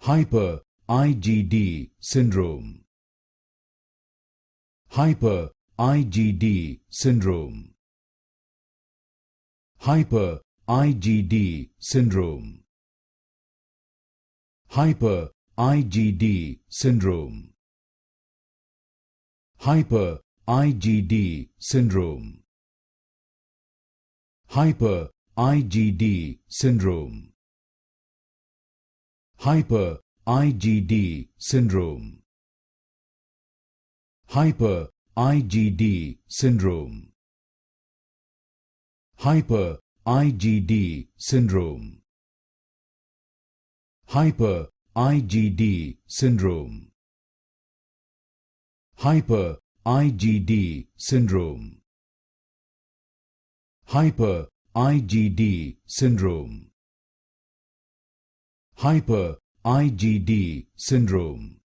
Hyper-IgD Syndrome. Hyper-IgD Syndrome. Hyper-IgD Syndrome. Hyper-IgD Syndrome. Hyper-IgD Syndrome. Hyper-IgD Syndrome. Hyper-IgD Syndrome. Hyper-IgD Syndrome. Hyper-IgD Syndrome. Hyper-IgD Syndrome. Hyper-IgD Syndrome. Hyper-IgD Syndrome. Hyper-IgD Syndrome.